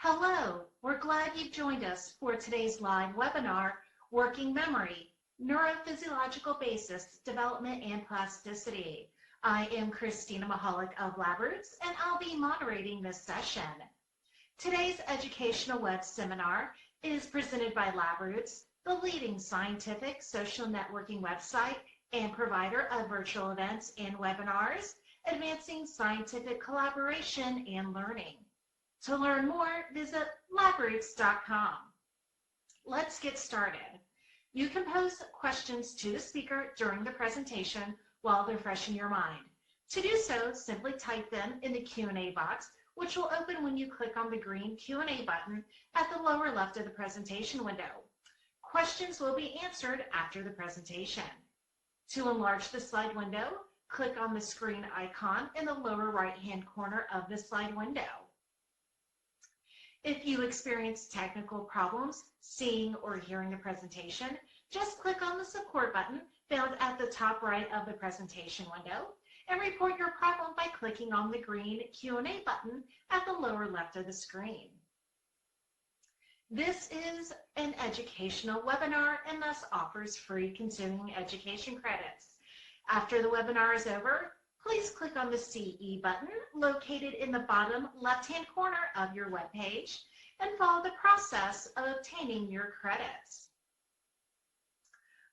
Hello, we're glad you've joined us for today's live webinar, Working Memory, Neurophysiological Basis, Development and Plasticity. I am Christina Mahalik of LabRoots, and I'll be moderating this session. Today's educational web seminar is presented by LabRoots, the leading scientific social networking website and provider of virtual events and webinars, advancing scientific collaboration and learning. To learn more, visit labroots.com. Let's get started. You can pose questions to the speaker during the presentation while they're fresh in your mind. To do so, simply type them in the Q&A box, which will open when you click on the green Q&A button at the lower left of the presentation window. Questions will be answered after the presentation. To enlarge the slide window, click on the screen icon in the lower right-hand corner of the slide window. If you experience technical problems seeing or hearing the presentation, just click on the support button found at the top right of the presentation window and report your problem by clicking on the green Q&A button at the lower left of the screen. This is an educational webinar and thus offers free continuing education credits. After the webinar is over, please click on the CE button located in the bottom left-hand corner of your web page and follow the process of obtaining your credits.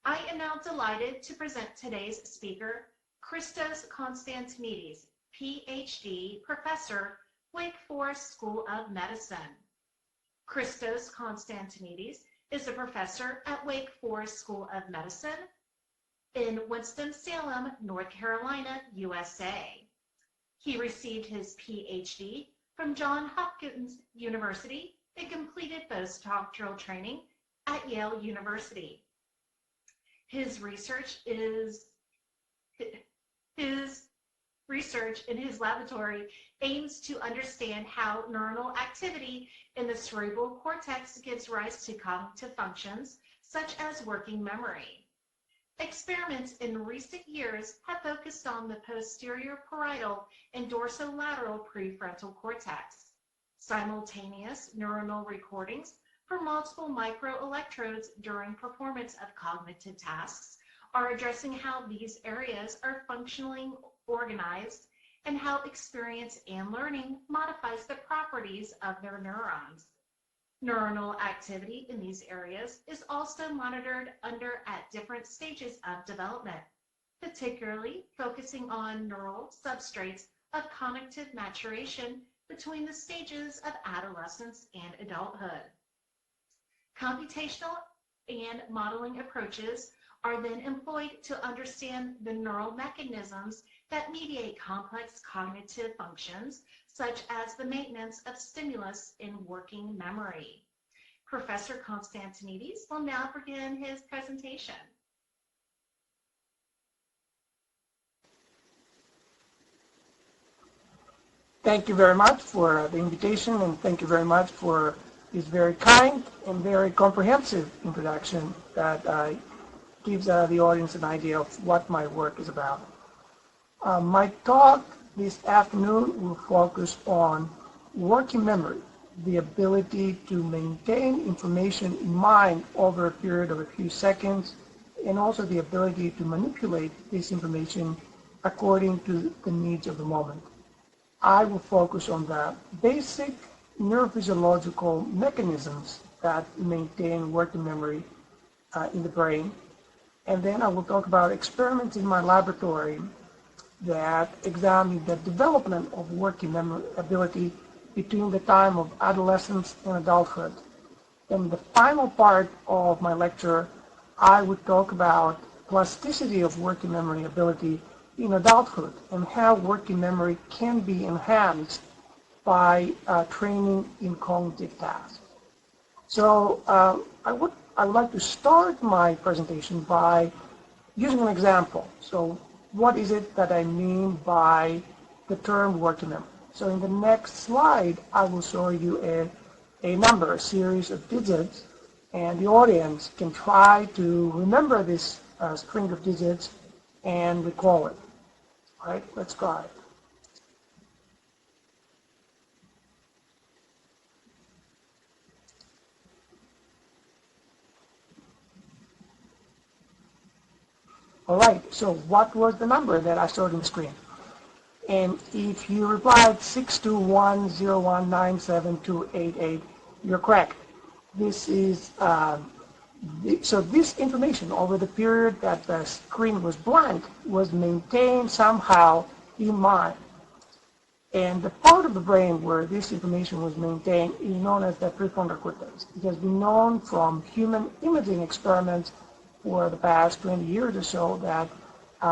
I am now delighted to present today's speaker, Christos Constantinidis, PhD, Professor, Wake Forest School of Medicine. Christos Constantinidis is a professor at Wake Forest School of Medicine in Winston-Salem, North Carolina, USA. He received his PhD from Johns Hopkins University and completed postdoctoral training at Yale University. His research in his laboratory aims to understand how neuronal activity in the cerebral cortex gives rise to cognitive functions such as working memory. Experiments in recent years have focused on the posterior parietal and dorsolateral prefrontal cortex. Simultaneous neuronal recordings for multiple microelectrodes during performance of cognitive tasks are addressing how these areas are functionally organized and how experience and learning modifies the properties of their neurons. Neuronal activity in these areas is also monitored at different stages of development, particularly focusing on neural substrates of cognitive maturation between the stages of adolescence and adulthood. Computational and modeling approaches are then employed to understand the neural mechanisms that mediate complex cognitive functions, such as the maintenance of stimulus in working memory. Professor Constantinidis will now begin his presentation. Thank you very much for the invitation, and thank you very much for this very kind and very comprehensive introduction that gives the audience an idea of what my work is about. My talk this afternoon will focus on working memory, the ability to maintain information in mind over a period of a few seconds, and also the ability to manipulate this information according to the needs of the moment. I will focus on the basic neurophysiological mechanisms that maintain working memory in the brain, and then I will talk about experiments in my laboratory that examine the development of working memory ability between the time of adolescence and adulthood. In the final part of my lecture, I would talk about plasticity of working memory ability in adulthood and how working memory can be enhanced by training in cognitive tasks. So I would like to start my presentation by using an example. So what is it that I mean by the term working memory? So in the next slide, I will show you a series of digits, and the audience can try to remember this string of digits and recall it. All right, let's try. All right, so what was the number that I showed on the screen? And if you replied 62101972288, you're correct. This is so this information over the period that the screen was blank was maintained somehow in mind. And the part of the brain where this information was maintained is known as the prefrontal cortex. It has been known from human imaging experiments for the past 20 years or so that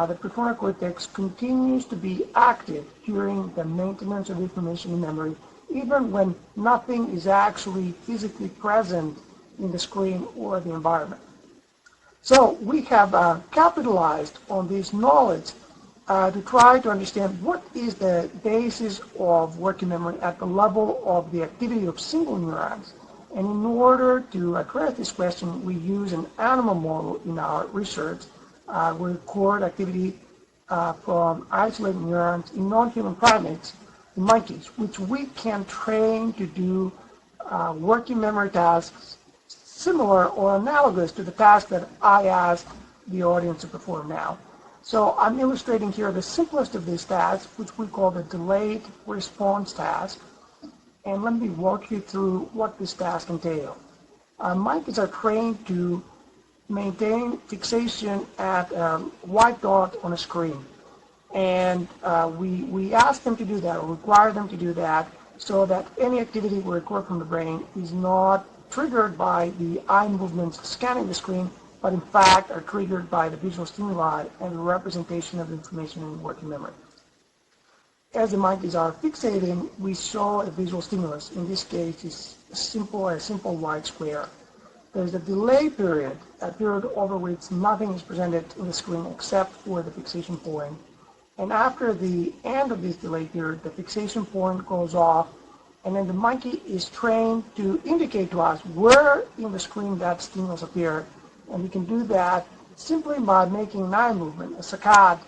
the prefrontal cortex continues to be active during the maintenance of information in memory, even when nothing is actually physically present in the screen or the environment. So we have capitalized on this knowledge to try to understand what is the basis of working memory at the level of the activity of single neurons. And in order to address this question, we use an animal model in our research. We record activity from isolated neurons in non-human primates, in monkeys, which we can train to do working memory tasks similar or analogous to the task that I ask the audience to perform now. So I'm illustrating here the simplest of these tasks, which we call the delayed response task. And let me walk you through what this task entails. Monkeys are trained to maintain fixation at a white dot on a screen. And we ask them to do that, or require them to do that, so that any activity we record from the brain is not triggered by the eye movements scanning the screen, but in fact are triggered by the visual stimuli and the representation of information in working memory. As the monkeys are fixating, we show a visual stimulus. In this case, it's a simple white square. There's a delay period, a period over which nothing is presented in the screen except for the fixation point. And after the end of this delay period, the fixation point goes off, and then the monkey is trained to indicate to us where in the screen that stimulus appeared. And we can do that simply by making an eye movement, a saccade,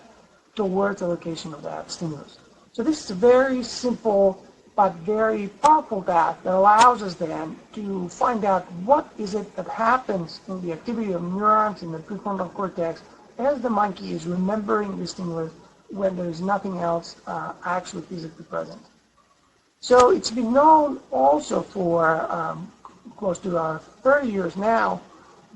towards the location of that stimulus. So this is a very simple but very powerful task that allows us then to find out what is it that happens in the activity of neurons in the prefrontal cortex as the monkey is remembering the stimulus when there is nothing else actually physically present. So it's been known also for close to 30 years now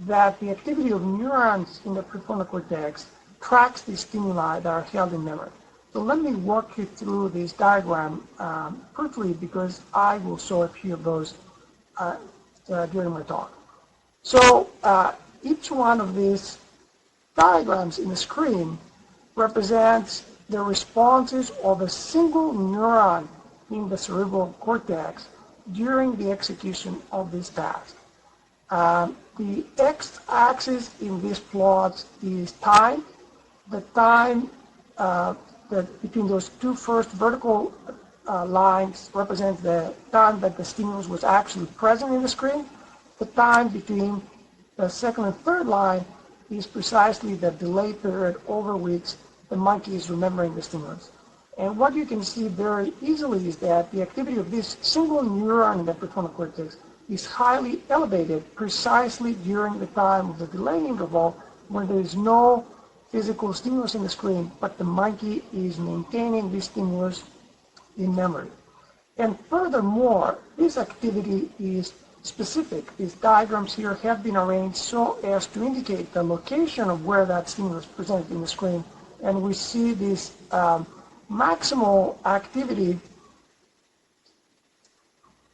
that the activity of neurons in the prefrontal cortex tracks the stimuli that are held in memory. So let me walk you through this diagram briefly because I will show a few of those during my talk. So each one of these diagrams in the screen represents the responses of a single neuron in the cerebral cortex during the execution of this task. The x-axis in these plots is time. The time between those two first vertical lines represents the time that the stimulus was actually present in the screen. The time between the second and third line is precisely the delay period over which the monkey is remembering the stimulus. And what you can see very easily is that the activity of this single neuron in the prefrontal cortex is highly elevated precisely during the time of the delay interval when there is no physical stimulus in the screen, but the monkey is maintaining this stimulus in memory. And furthermore, this activity is specific. These diagrams here have been arranged so as to indicate the location of where that stimulus is presented in the screen. And we see this maximal activity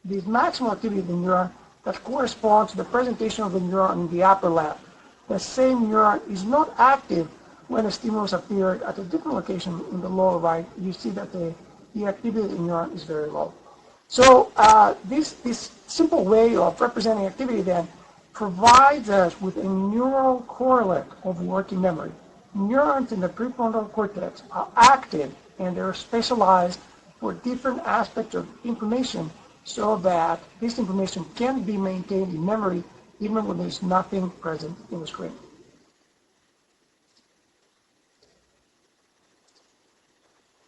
of the neuron that corresponds to the presentation of the neuron in the upper left. The same neuron is not active when a stimulus appeared at a different location in the lower right. You see that the activity of the neuron is very low. So this simple way of representing activity then provides us with a neural correlate of working memory. Neurons in the prefrontal cortex are active and they're specialized for different aspects of information so that this information can be maintained in memory even when there's nothing present in the screen.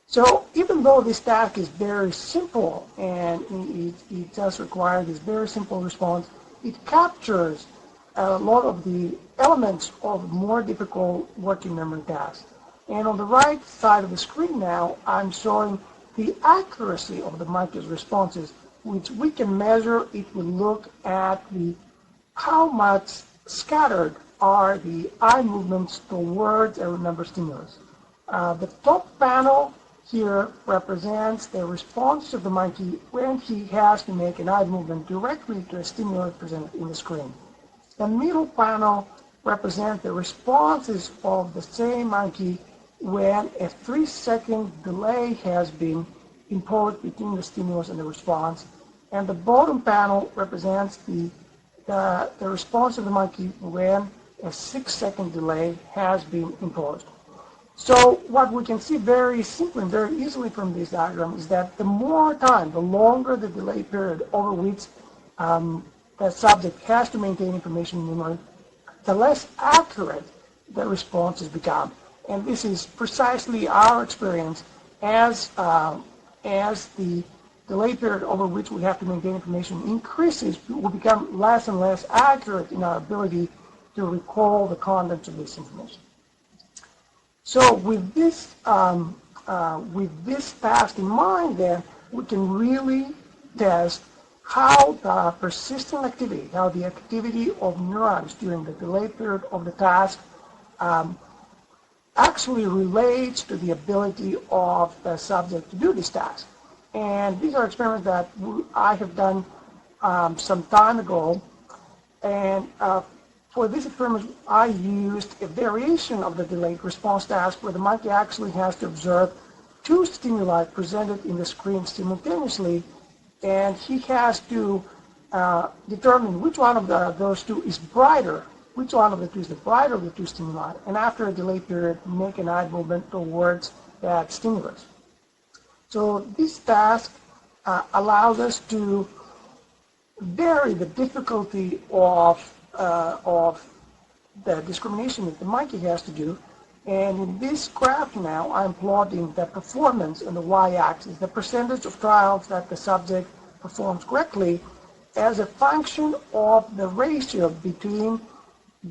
So even though this task is very simple and it does require this very simple response, it captures a lot of the elements of more difficult working memory tasks. And on the right side of the screen now, I'm showing the accuracy of the monkey's responses, which we can measure if we look at how much scattered are the eye movements towards a remembered stimulus. The top panel here represents the response of the monkey when he has to make an eye movement directly to a stimulus presented in the screen. The middle panel represents the responses of the same monkey when a 3-second delay has been imposed between the stimulus and the response. And the bottom panel represents the response of the monkey when a 6-second delay has been imposed. So what we can see very simply and very easily from this diagram is that the more time, the longer the delay period over which the subject has to maintain information in memory, the less accurate the responses become. And this is precisely our experience as the delay period over which we have to maintain information increases, we become less and less accurate in our ability to recall the contents of this information. So with this task in mind, then, we can really test how the persistent activity, how the activity of neurons during the delay period of the task actually relates to the ability of the subject to do this task. And these are experiments that I have done some time ago. And for this experiment, I used a variation of the delayed response task where the monkey actually has to observe two stimuli presented in the screen simultaneously, and he has to determine which one of those two is brighter, which one of the two is the brighter of the two stimuli, and after a delay period, make an eye movement towards that stimulus. So this task allows us to vary the difficulty of the discrimination that the monkey has to do. And in this graph now, I'm plotting the performance on the y-axis, the percentage of trials that the subject performs correctly as a function of the ratio between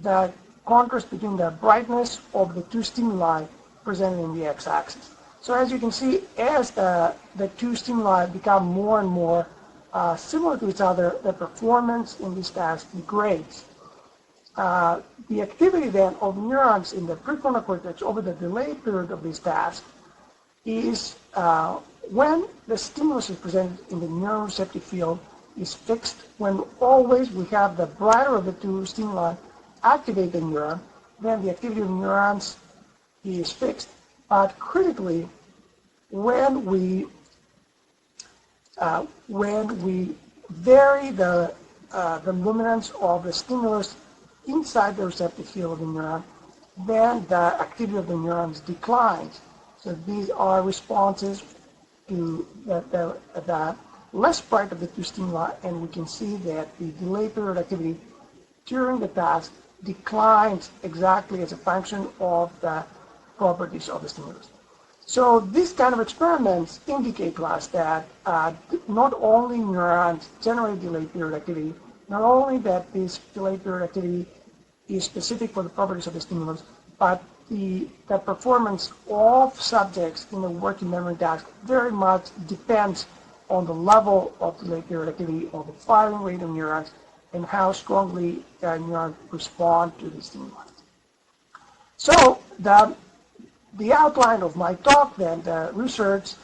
the contrast between the brightness of the two stimuli presented in the x-axis. So as you can see, as the two stimuli become more and more similar to each other, the performance in this task degrades. The activity then of neurons in the prefrontal cortex over the delay period of this task is when the stimulus is presented in the neuroreceptive field is fixed, when always we have the brighter of the two stimuli activate the neuron, then the activity of neurons is fixed. But critically, when we vary the luminance of the stimulus inside the receptive field of the neuron, then the activity of the neurons declines. So these are responses to the less bright of the two stimuli, and we can see that the delay period activity during the task declines exactly as a function of the properties of the stimulus. So these kind of experiments indicate to us that not only neurons generate delay period activity, not only that this delay period activity is specific for the properties of the stimulus, but the performance of subjects in the working memory task very much depends on the level of delay period activity, or the firing rate of neurons, and how strongly neurons respond to the stimuli. So the outline of my talk, then, the research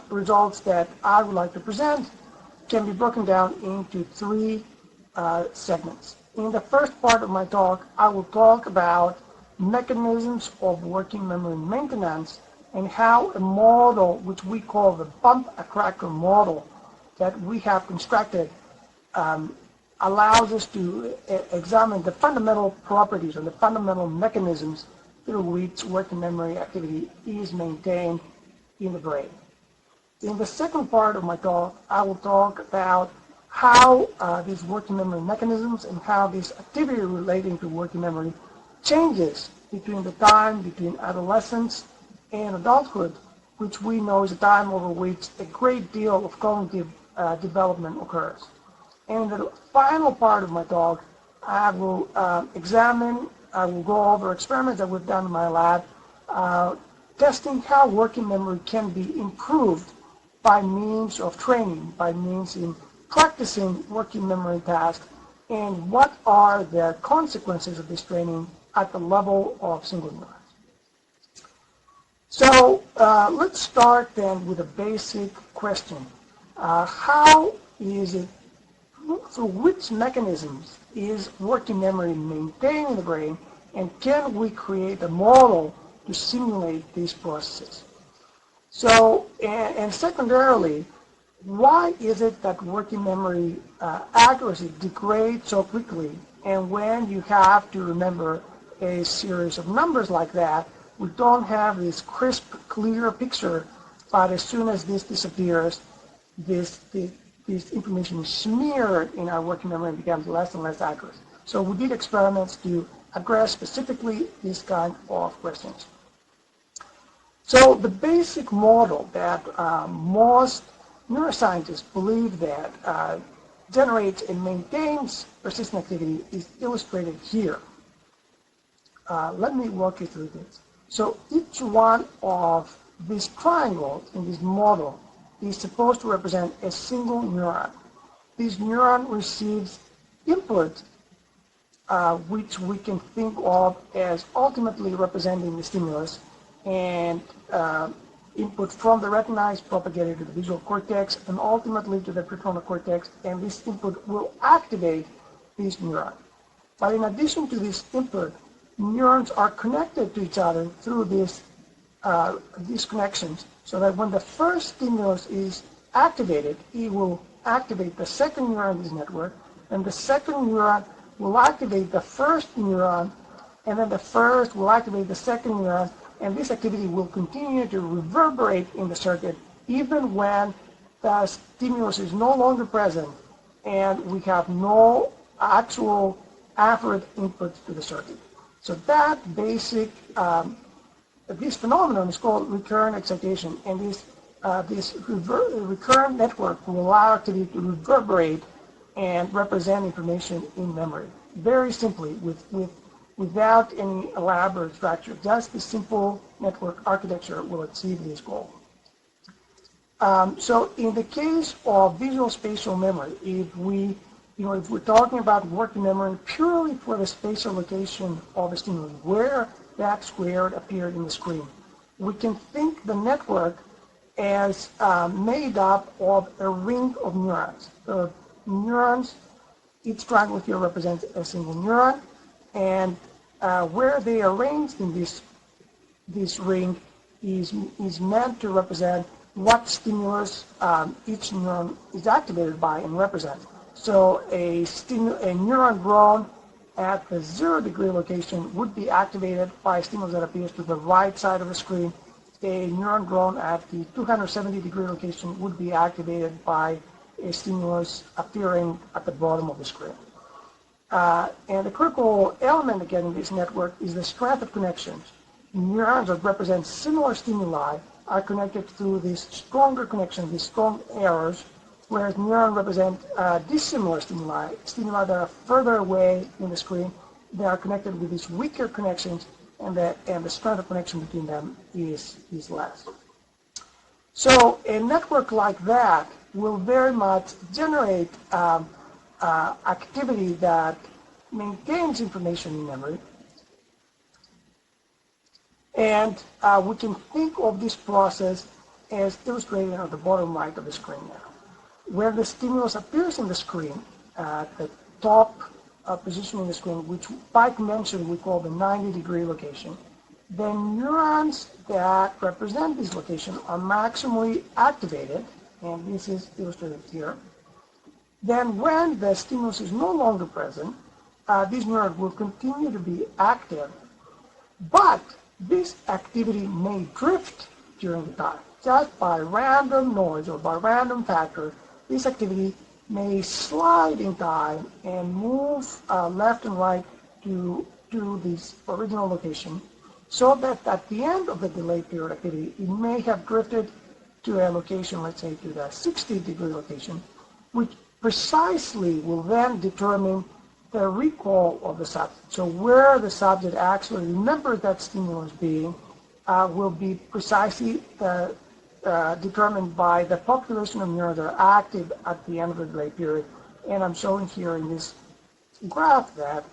results that I would like to present can be broken down into three segments. In the first part of my talk, I will talk about mechanisms of working memory maintenance and how a model, which we call the bump attractor model, that we have constructed allows us to examine the fundamental properties and the fundamental mechanisms through which working memory activity is maintained in the brain. In the second part of my talk, I will talk about how these working memory mechanisms and how this activity relating to working memory changes between the time between adolescence and adulthood, which we know is a time over which a great deal of cognitive development occurs. And in the final part of my talk, I will I will go over experiments that we've done in my lab, testing how working memory can be improved by means of training, by means in practicing working memory tasks, and what are the consequences of this training at the level of single neurons. So let's start then with a basic question. How is it, through which mechanisms is working memory maintained in the brain, and can we create a model to simulate these processes? So, and secondarily, why is it that working memory accuracy degrades so quickly, and when you have to remember a series of numbers like that, we don't have this crisp, clear picture, but as soon as this disappears, this information is smeared in our working memory and becomes less and less accurate. So we did experiments to address specifically this kind of questions. So the basic model that most neuroscientists believe that generates and maintains persistent activity is illustrated here. Let me walk you through this. So each one of these triangles in this model is supposed to represent a single neuron. This neuron receives input, which we can think of as ultimately representing the stimulus, and input from the retina is propagated to the visual cortex and ultimately to the prefrontal cortex, and this input will activate this neuron. But in addition to this input, neurons are connected to each other through these connections, so that when the first stimulus is activated, it will activate the second neuron in this network, and the second neuron will activate the first neuron, and then the first will activate the second neuron, and this activity will continue to reverberate in the circuit even when the stimulus is no longer present and we have no actual afferent input to the circuit. So that basic, this phenomenon is called recurrent excitation, and this recurrent network will allow activity to reverberate and represent information in memory. Very simply, without any elaborate structure, just the simple network architecture will achieve this goal. So in the case of visual spatial memory, if we're talking about working memory purely for the spatial location of a stimulus, where that squared appeared in the screen, we can think the network as made up of a ring of neurons. The neurons, each triangle here represents a single neuron, and where they are arranged in this ring is meant to represent what stimulus each neuron is activated by and represents. So a neuron grown at the 0 degree location would be activated by a stimulus that appears to the right side of the screen. A neuron grown at the 270 degree location would be activated by a stimulus appearing at the bottom of the screen. And the critical element again in this network is the strength of connections. Neurons that represent similar stimuli are connected through these stronger connections, these strong arrows, whereas neurons represent dissimilar stimuli that are further away in the screen. They are connected with these weaker connections, and the strength of connection between them is less. So a network like that will very much generate activity that maintains information in memory. And we can think of this process as illustrated on the bottom right of the screen now. Where the stimulus appears in the screen, at the top position in the screen, which by convention we call the 90 degree location, the neurons that represent this location are maximally activated, and this is illustrated here. Then when the stimulus is no longer present, these neurons will continue to be active, but this activity may drift during the time. Just by random noise or by random factor, this activity may slide in time and move left and right to this original location, so that at the end of the delayed period activity, it may have drifted to a location, let's say to the 60 degree location, which precisely will then determine the recall of the subject. So where the subject actually remembers that stimulus being will be precisely determined by the population of neurons that are active at the end of the delay period. And I'm showing here in this graph that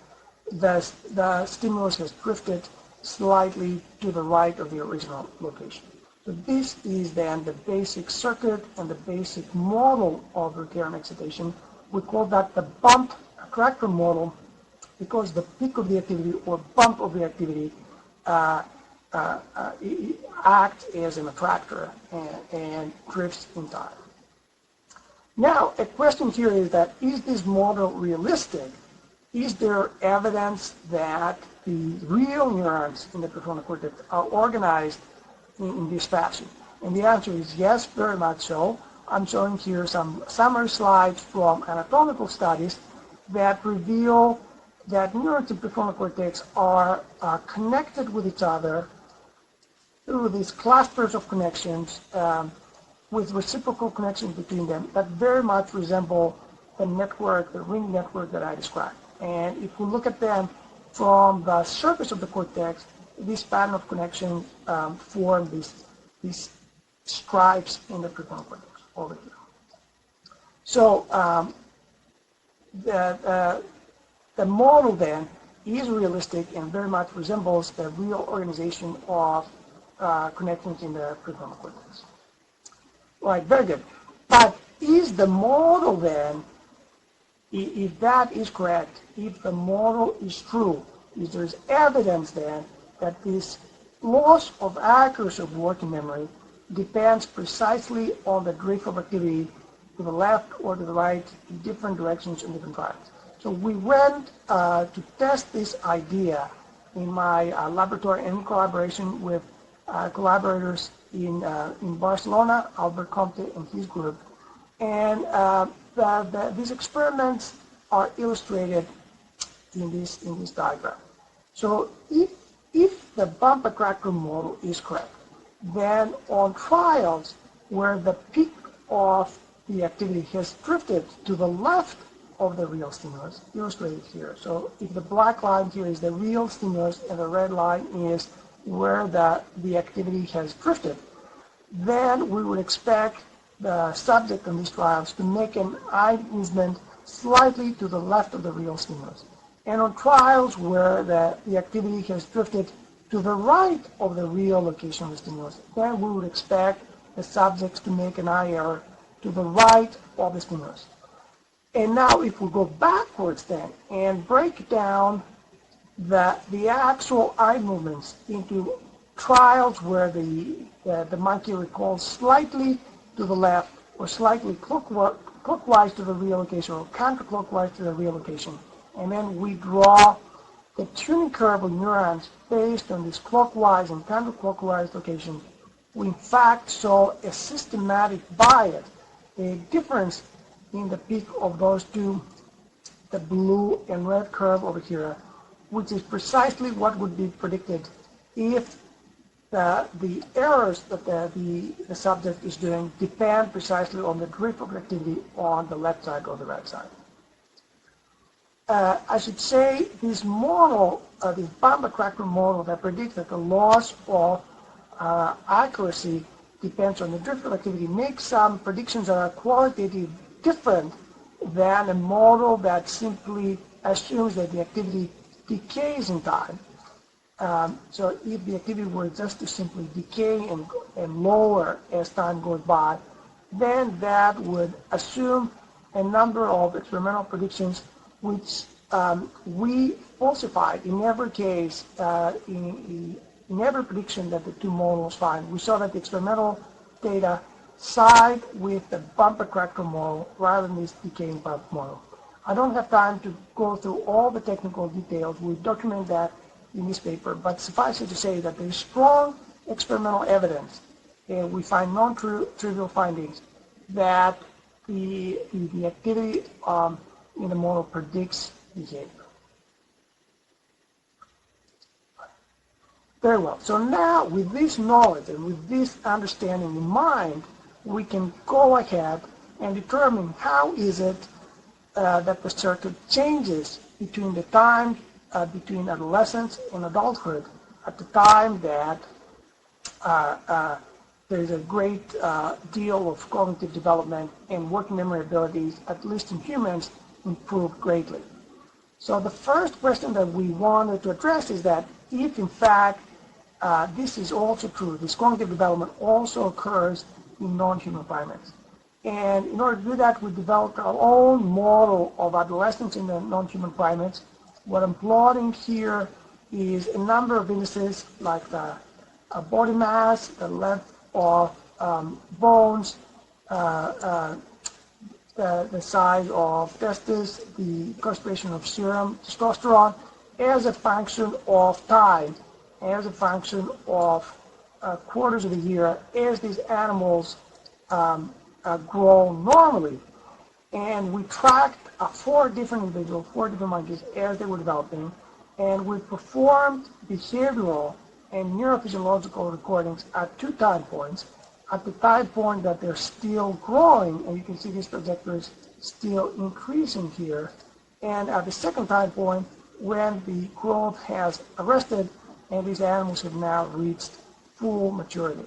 the stimulus has drifted slightly to the right of the original location. So this is then the basic circuit and the basic model of recurrent excitation. We call that the bump attractor model because the peak of the activity or bump of the activity act as an attractor and drifts in time. Now, a question here is that, is this model realistic? Is there evidence that the real neurons in the prefrontal cortex are organized in this fashion? And the answer is yes, very much so. I'm showing here some summary slides from anatomical studies that reveal that neurons in prefrontal cortex are connected with each other through these clusters of connections with reciprocal connections between them that very much resemble the network, the ring network that I described. And if we look at them from the surface of the cortex, this pattern of connections form these stripes in the prefrontal cortex over here. So the model then is realistic and very much resembles the real organization of connections in the prefrontal cortex. Right, very good. But is the model then, if that is correct, if the model is true, if there's evidence then that this loss of accuracy of working memory depends precisely on the drift of activity to the left or to the right in different directions in different trials. So we went to test this idea in my laboratory in collaboration with collaborators in Barcelona, Albert Comte and his group. And these experiments are illustrated in this diagram. So if the bump attractor model is correct, then on trials where the peak of the activity has drifted to the left of the real stimulus, illustrated here. So if the black line here is the real stimulus and the red line is where the activity has drifted, then we would expect the subject in these trials to make an eye movement slightly to the left of the real stimulus. And on trials where the activity has drifted to the right of the real location of the stimulus, then we would expect the subjects to make an eye error to the right of the stimulus. And now if we go backwards then and break down the actual eye movements into trials where the monkey recalls slightly to the left or slightly clockwise to the real location or counterclockwise to the real location, and then we draw the tuning curve of neurons based on this clockwise and counterclockwise location, we in fact saw a systematic bias, a difference in the peak of those two, the blue and red curve over here, which is precisely what would be predicted if the errors that the subject is doing depend precisely on the drift of activity on the left side or the right side. I should say this model, this bump attractor model that predicts that the loss of accuracy depends on the drift of activity makes some predictions that are qualitatively different than a model that simply assumes that the activity decays in time. So if the activity were just to simply decay and lower as time goes by, then that would assume a number of experimental predictions which we falsified in every case, in every prediction that the two models find. We saw that the experimental data side with the bump attractor model rather than this decaying bump model. I don't have time to go through all the technical details. We document that in this paper, but suffice it to say that there is strong experimental evidence, and we find non-trivial findings, that the activity in the model predicts behavior. Very well. So now, with this knowledge and with this understanding in mind, we can go ahead and determine how is it that the circuit changes between the time between adolescence and adulthood at the time that there's a great deal of cognitive development and working memory abilities, at least in humans, improve greatly. So the first question that we wanted to address is that if in fact this is also true, this cognitive development also occurs in non-human primates. And in order to do that, we developed our own model of adolescence in the non-human primates. What I'm plotting here is a number of indices like the body mass, the length of bones, the size of testes, the concentration of serum testosterone, as a function of time, as a function of quarters of the year, as these animals grow normally. And we tracked 4 different individuals, 4 different monkeys as they were developing, and we performed behavioral and neurophysiological recordings at 2 time points. At the time point that they're still growing, and you can see these trajectories still increasing here, and at the second time point when the growth has arrested and these animals have now reached full maturity.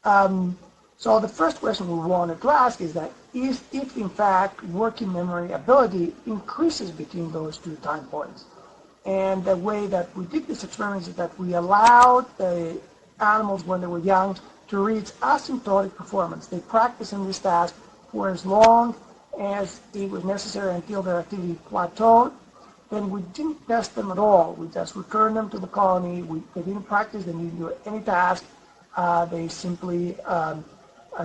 So the first question we wanted to ask is that if in fact working memory ability increases between those 2 time points. And the way that we did this experiment is that we allowed the animals when they were young to reach asymptotic performance. They practiced in this task for as long as it was necessary until their activity plateaued. Then we didn't test them at all. We just returned them to the colony. They didn't practice, they didn't do any task. They simply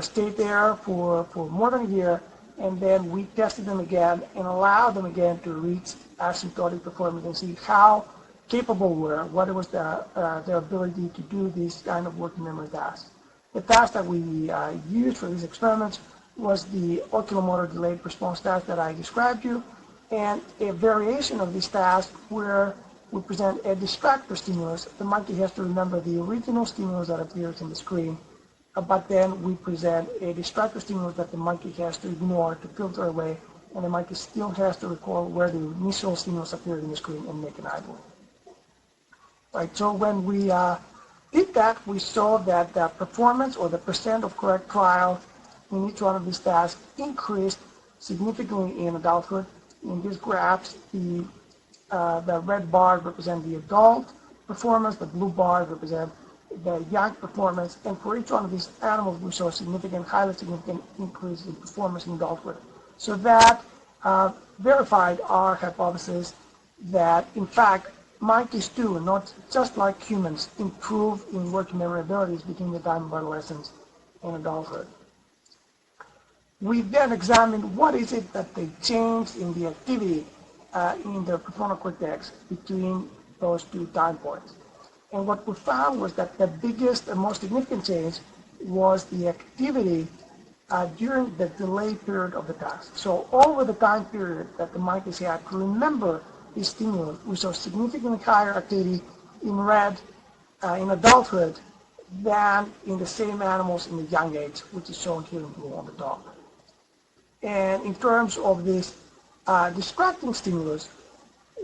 stayed there for more than a year, and then we tested them again and allowed them again to reach asymptotic performance and see how capable were, what was their ability to do this kind of working memory task. The task that we used for these experiments was the oculomotor delayed response task that I described to you, and a variation of this task where we present a distractor stimulus. The monkey has to remember the original stimulus that appears on the screen, but then we present a distractor stimulus that the monkey has to ignore to filter away, and the monkey still has to recall where the initial stimulus appeared on the screen and make an eye blink. Right, so when we did that, we saw that the performance or the percent of correct trials in each one of these tasks increased significantly in adulthood. In these graphs, the red bars represent the adult performance, the blue bars represent the young performance, and for each one of these animals we saw significant, highly significant increase in performance in adulthood. So that verified our hypothesis that in fact monkeys too, not just like humans, improve in working memory abilities between the time of adolescence and adulthood. We then examined what is it that they changed in the activity in their prefrontal cortex between those 2 time points. And what we found was that the biggest and most significant change was the activity during the delay period of the task. So over the time period that the monkeys had to remember this stimulus, we saw significantly higher activity in red in adulthood than in the same animals in the young age, which is shown here in blue on the top. And in terms of this distracting stimulus,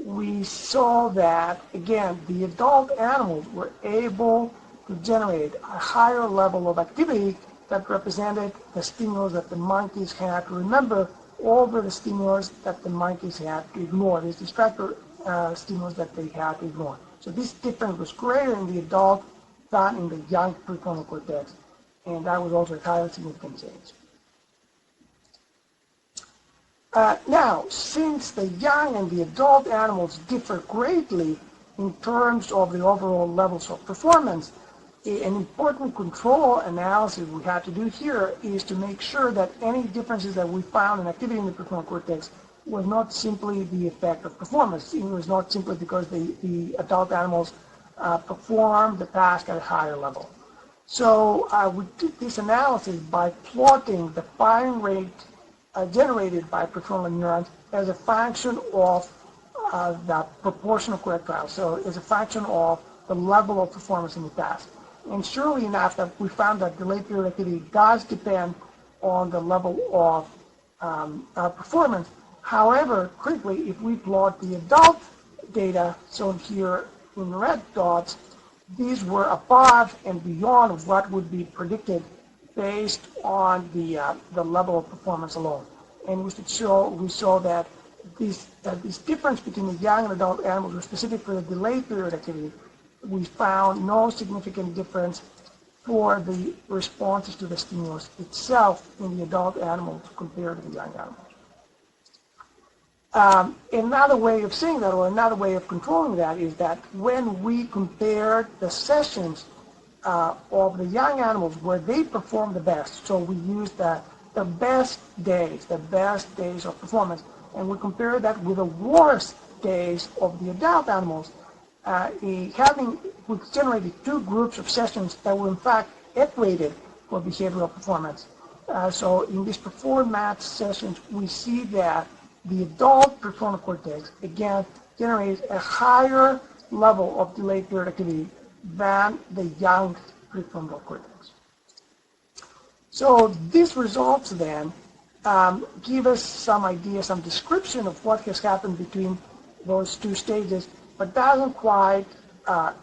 we saw that, again, the adult animals were able to generate a higher level of activity that represented the stimulus that the monkeys had to remember over the stimulus that the monkeys had to ignore, this distractor stimulus that they had to ignore. So this difference was greater in the adult than in the young prefrontal cortex, and that was also a highly significant change. Now, since the young and the adult animals differ greatly in terms of the overall levels of performance, an important control analysis we had to do here is to make sure that any differences that we found in activity in the prefrontal cortex was not simply the effect of performance. It was not simply because the adult animals performed the task at a higher level. So we did this analysis by plotting the firing rate generated by prefrontal neurons as a function of the proportion of correct trials. So as a function of the level of performance in the task. And surely enough, that we found that delay period activity does depend on the level of performance. However, critically, if we plot the adult data shown here in red dots, these were above and beyond what would be predicted based on the level of performance alone. And we saw that this difference between the young and adult animals was specific for the delayed period activity. We found no significant difference for the responses to the stimulus itself in the adult animals compared to the young animals. Another way of saying that, or another way of controlling that, is that when we compared the sessions of the young animals where they performed the best, so we used the best days of performance, and we compared that with the worst days of the adult animals, we generated two groups of sessions that were in fact equated for behavioral performance. So in these performance sessions, we see that the adult prefrontal cortex, again, generates a higher level of delayed period activity than the young prefrontal cortex. So these results then give us some idea, some description of what has happened between those two stages, but doesn't quite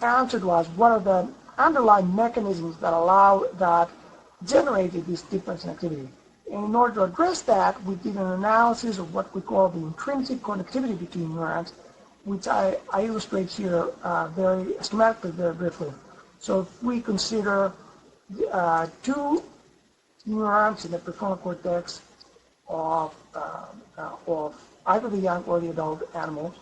answer to us what are the underlying mechanisms that generated this difference in activity. And in order to address that, we did an analysis of what we call the intrinsic connectivity between neurons, which I illustrate here very schematically, very briefly. So if we consider two neurons in the prefrontal cortex of either the young or the adult animals,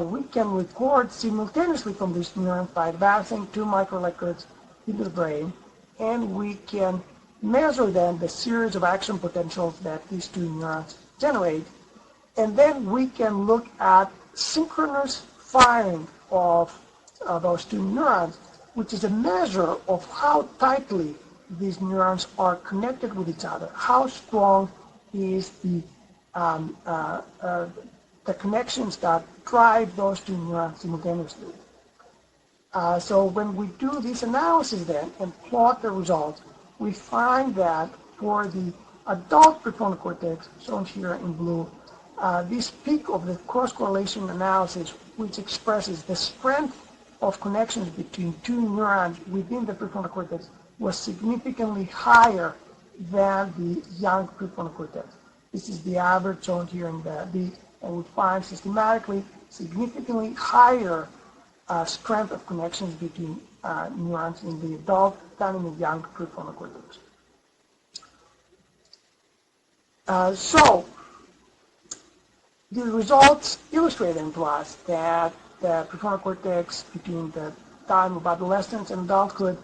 we can record simultaneously from these neurons by advancing two microelectrodes into the brain, and we can measure then the series of action potentials that these two neurons generate, and then we can look at synchronous firing of those two neurons, which is a measure of how tightly these neurons are connected with each other, how strong is the connections that drive those two neurons simultaneously. So when we do this analysis then and plot the results, we find that for the adult prefrontal cortex, shown here in blue, this peak of the cross-correlation analysis, which expresses the strength of connections between two neurons within the prefrontal cortex, was significantly higher than the young prefrontal cortex. This is the average shown here in the B, and we find systematically significantly higher strength of connections between neurons in the adult than in the young prefrontal cortex. So the results illustrate to us that the prefrontal cortex between the time of adolescence and adulthood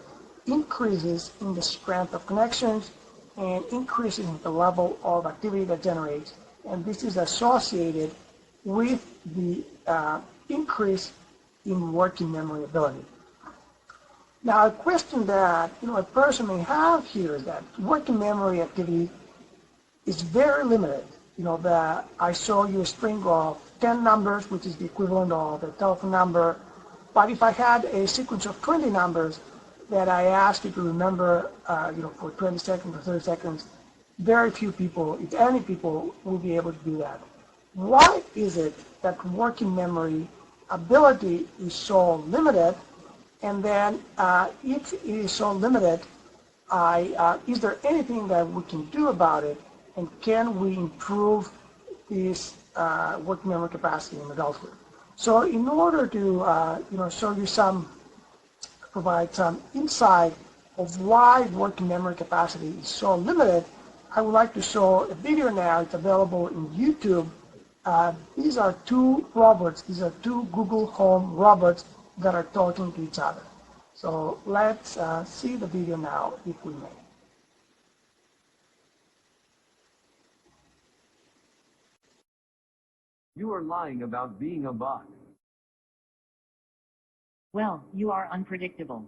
increases in the strength of connections and increases in the level of activity that generates. And this is associated with the increase in working memory ability. Now, a question that a person may have here is that working memory activity is very limited. I show you a string of 10 numbers, which is the equivalent of a telephone number. But if I had a sequence of 20 numbers that I asked you to remember, for 20 seconds or 30 seconds, very few people, if any people, will be able to do that. Why is it that working memory ability is so limited? And then, if it is so limited, is there anything that we can do about it? And can we improve this working memory capacity in adulthood? So, in order to show you provide some insight of why working memory capacity is so limited, I would like to show a video now. It's available in YouTube. These are two robots. These are two Google Home robots that are talking to each other. So let's see the video now, if we may. You are lying about being a bot. Well, you are unpredictable.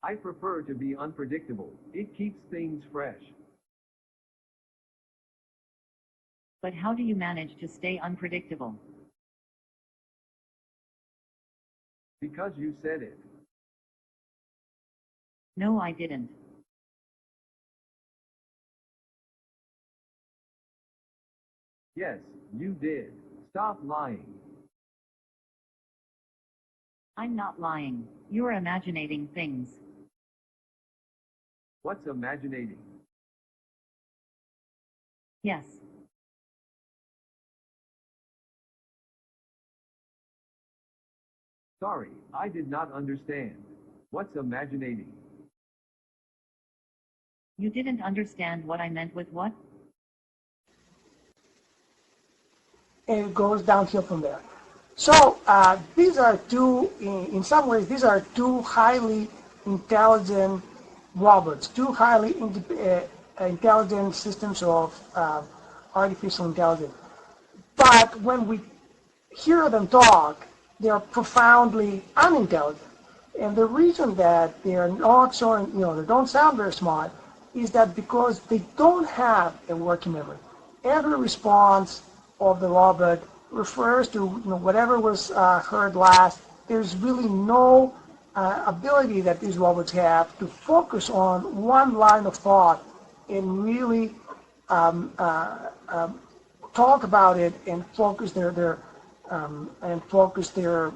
I prefer to be unpredictable. It keeps things fresh. But how do you manage to stay unpredictable? Because you said it. No, I didn't. Yes, you did. Stop lying. I'm not lying. You're imagining things. What's imaginating? Yes. Sorry, I did not understand. What's imaginating? You didn't understand what I meant with what? And it goes downhill from there. So these are two, in some ways, these are two highly intelligent robots, two highly intelligent systems of artificial intelligence. But when we hear them talk, they are profoundly unintelligent. And the reason that they are not so, they don't sound very smart, is that because they don't have a working memory. Every response of the robot refers to whatever was heard last. There's really no ability that these robots have to focus on one line of thought and really talk about it and focus their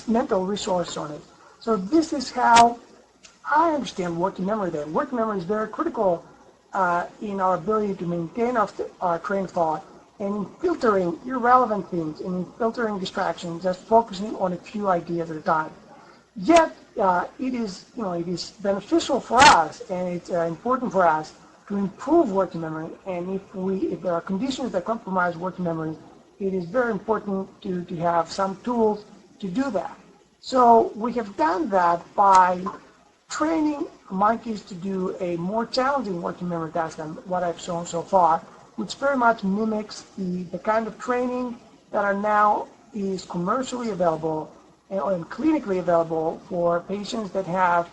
mental resource on it. So this is how I understand working memory then. Working memory is very critical in our ability to maintain our train of thought and in filtering irrelevant things and in filtering distractions, just focusing on a few ideas at a time. Yet it is beneficial for us and it's important for us to improve working memory. And if there are conditions that compromise working memory, it is very important to have some tools to do that. So we have done that by training monkeys to do a more challenging working memory task than what I've shown so far, which very much mimics the kind of training that are now is commercially available and clinically available for patients that have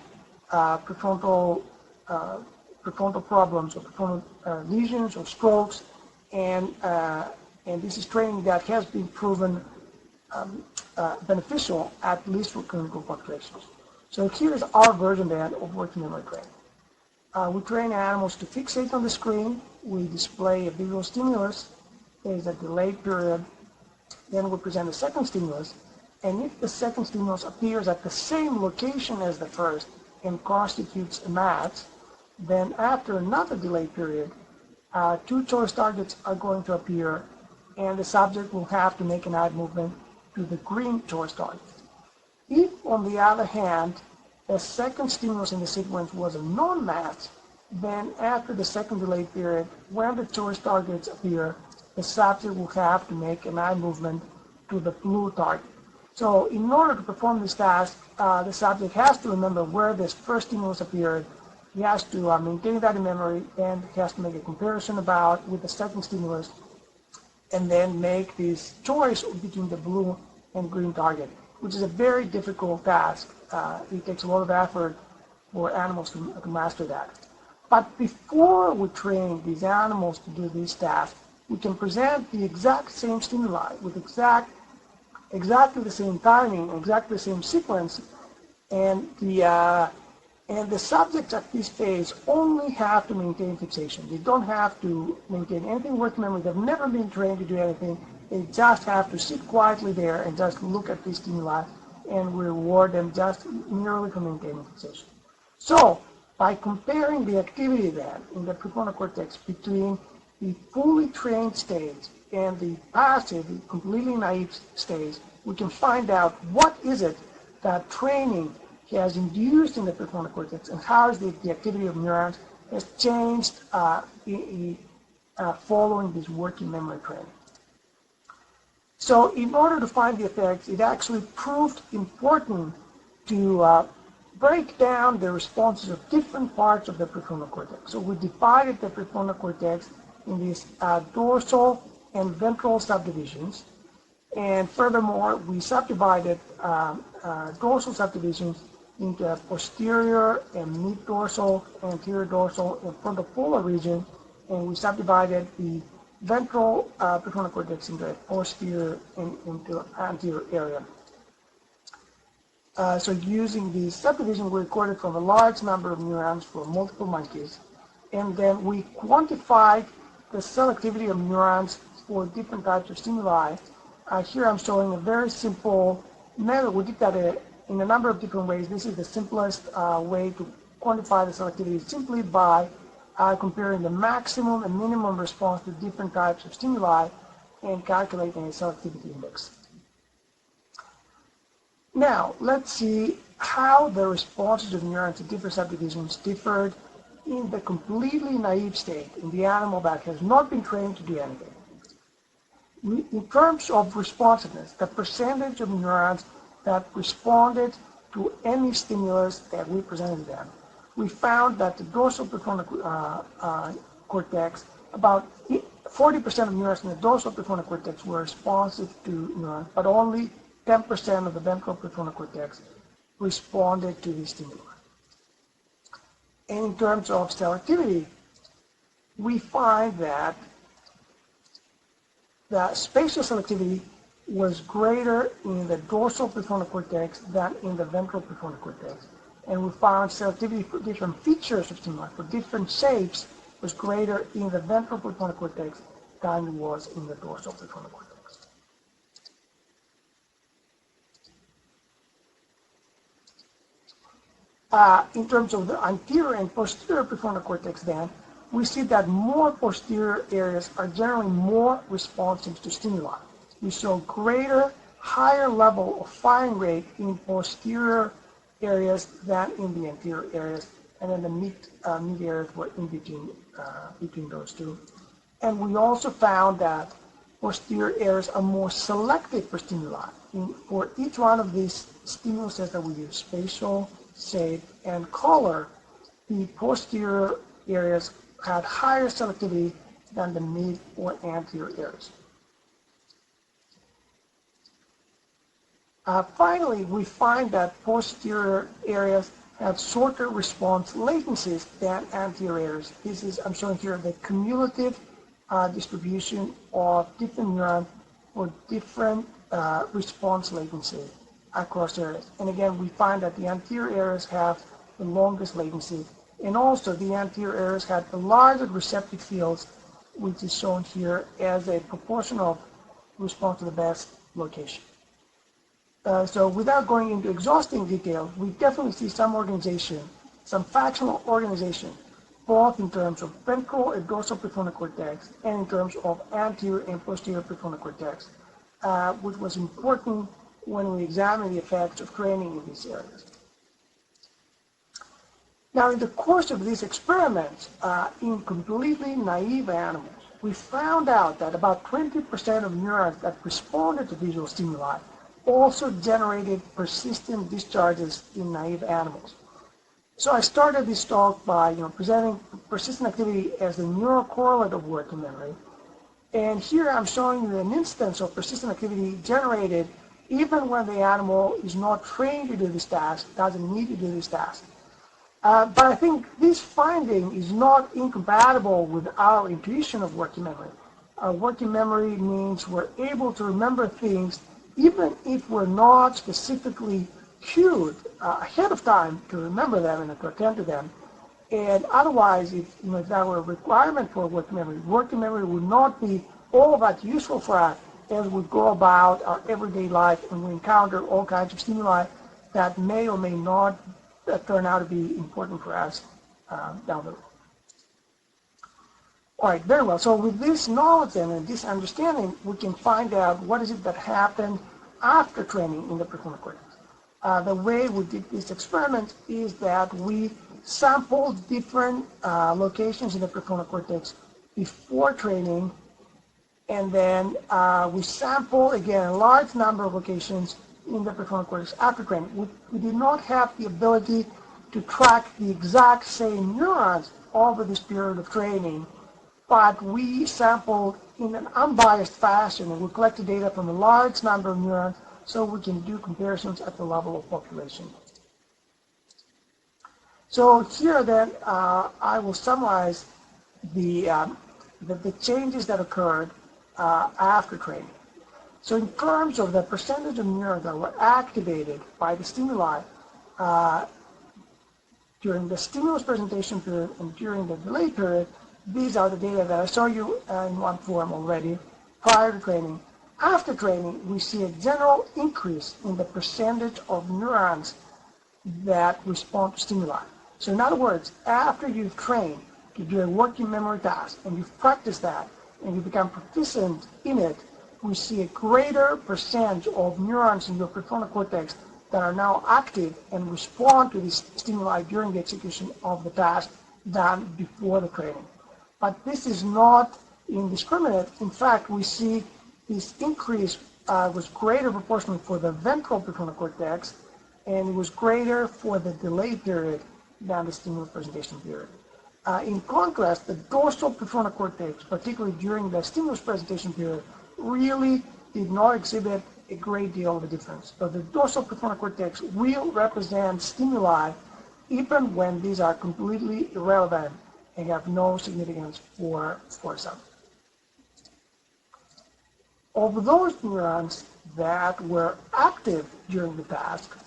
prefrontal problems or prefrontal lesions or strokes, and this is training that has been proven beneficial, at least for clinical populations. So here's our version then of working memory training. We train animals to fixate on the screen. We display a visual stimulus. There is a delayed period. Then we present a second stimulus. And if the second stimulus appears at the same location as the first and constitutes a match, then after another delayed period, two choice targets are going to appear, and the subject will have to make an eye movement to the green choice target. If, on the other hand, the second stimulus in the sequence was a non-match, then after the second delayed period, when the choice targets appear, the subject will have to make an eye movement to the blue target. So in order to perform this task, the subject has to remember where this first stimulus appeared. He has to maintain that in memory, and he has to make a comparison with the second stimulus, and then make this choice between the blue and green target, which is a very difficult task. It takes a lot of effort for animals to master that. But before we train these animals to do these tasks, we can present the exact same stimuli with exactly the same timing, exactly the same sequence, and the subjects at this phase only have to maintain fixation. They don't have to maintain anything working memory. They've never been trained to do anything. They just have to sit quietly there and just look at these stimuli, and we reward them just merely for maintaining fixation. So by comparing the activity then in the prefrontal cortex between the fully trained stage and the passive, the completely naive stage, we can find out what is it that training has induced in the prefrontal cortex and how is the activity of neurons has changed following this working memory training. So in order to find the effects, it actually proved important to break down the responses of different parts of the prefrontal cortex. So we divided the prefrontal cortex in these dorsal and ventral subdivisions. And furthermore, we subdivided dorsal subdivisions into posterior and mid-dorsal, anterior dorsal, and frontal polar region, and we subdivided the ventral prefrontal cortex into a posterior and into anterior area. So using the subdivision, we recorded from a large number of neurons for multiple monkeys, and then we quantified the selectivity of neurons for different types of stimuli. Here I'm showing a very simple method. We did that in a number of different ways. This is the simplest way to quantify the selectivity, simply by comparing the maximum and minimum response to different types of stimuli and calculating a selectivity index. Now, let's see how the responses of neurons to different subdivisions differed in the completely naive state, in the animal that has not been trained to do anything. In terms of responsiveness, the percentage of neurons that responded to any stimulus that we presented to them, we found that the dorsal prefrontal cortex, about 40% of neurons in the dorsal prefrontal cortex were responsive to neurons, but only 10% of the ventral prefrontal cortex responded to the stimuli. And in terms of selectivity, we find that the spatial selectivity was greater in the dorsal prefrontal cortex than in the ventral prefrontal cortex. And we found selectivity for different features of stimuli, for different shapes, was greater in the ventral prefrontal cortex than it was in the dorsal prefrontal cortex. In terms of the anterior and posterior prefrontal cortex, then, we see that more posterior areas are generally more responsive to stimuli. We saw higher level of firing rate in posterior areas than in the anterior areas, and then the mid areas were in between those two. And we also found that posterior areas are more selective for stimuli. For each one of these stimuluses that we use, spatial, shape, and color, the posterior areas had higher selectivity than the mid or anterior areas. Finally, we find that posterior areas have shorter response latencies than anterior areas. This is, I'm showing here, the cumulative distribution of different neurons for different response latency across areas. And again, we find that the anterior areas have the longest latency, and also the anterior areas had the largest receptive fields, which is shown here as a proportion of response to the best location. So without going into exhausting detail, we definitely see some organization, some functional organization, both in terms of ventral and dorsal prefrontal cortex and in terms of anterior and posterior prefrontal cortex, which was important when we examine the effects of training in these areas. Now, in the course of these experiments, in completely naive animals, we found out that about 20% of neurons that responded to visual stimuli also generated persistent discharges in naive animals. So I started this talk by presenting persistent activity as the neural correlate of working memory. And here I'm showing you an instance of persistent activity generated even when the animal is not trained to do this task, doesn't need to do this task. But I think this finding is not incompatible with our intuition of working memory. Working memory means we're able to remember things even if we're not specifically cued ahead of time to remember them and to attend to them. And otherwise, if that were a requirement for working memory would not be all that useful for us as we go about our everyday life and we encounter all kinds of stimuli that may or may not turn out to be important for us down the road. All right, very well. So with this knowledge and this understanding, we can find out what is it that happened after training in the prefrontal cortex. The way we did this experiment is that we sampled different locations in the prefrontal cortex before training, and then we sampled, again, a large number of locations in the prefrontal cortex after training. We did not have the ability to track the exact same neurons over this period of training, but we sampled in an unbiased fashion, and we collected data from a large number of neurons so we can do comparisons at the level of population. So here then, I will summarize the changes that occurred after training. So in terms of the percentage of neurons that were activated by the stimuli during the stimulus presentation period and during the delay period, these are the data that I saw you in one form already. prior to training. After training, we see a general increase in the percentage of neurons that respond to stimuli. So in other words, after you've trained to do a working memory task and you've practiced that and you become proficient in it, we see a greater percentage of neurons in your prefrontal cortex that are now active and respond to this stimuli during the execution of the task than before the training. But this is not indiscriminate. In fact, we see this increase was greater proportionally for the ventral prefrontal cortex, and it was greater for the delay period than the stimulus presentation period. In contrast, the dorsal prefrontal cortex, particularly during the stimulus presentation period, really did not exhibit a great deal of a difference. So the dorsal prefrontal cortex will represent stimuli even when these are completely irrelevant and have no significance for some. Of those neurons that were active during the task,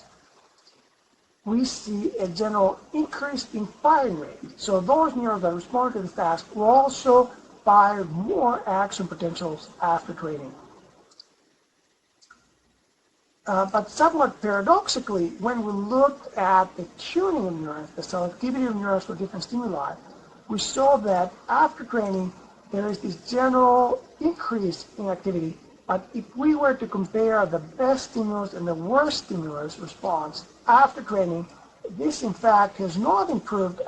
we see a general increase in firing rate. So those neurons that responded to the task will also fire more action potentials after training. But somewhat paradoxically, when we looked at the tuning of neurons, the selectivity of neurons for different stimuli, we saw that after training, there is this general increase in activity. But if we were to compare the best stimulus and the worst stimulus response after training, this in fact has not improved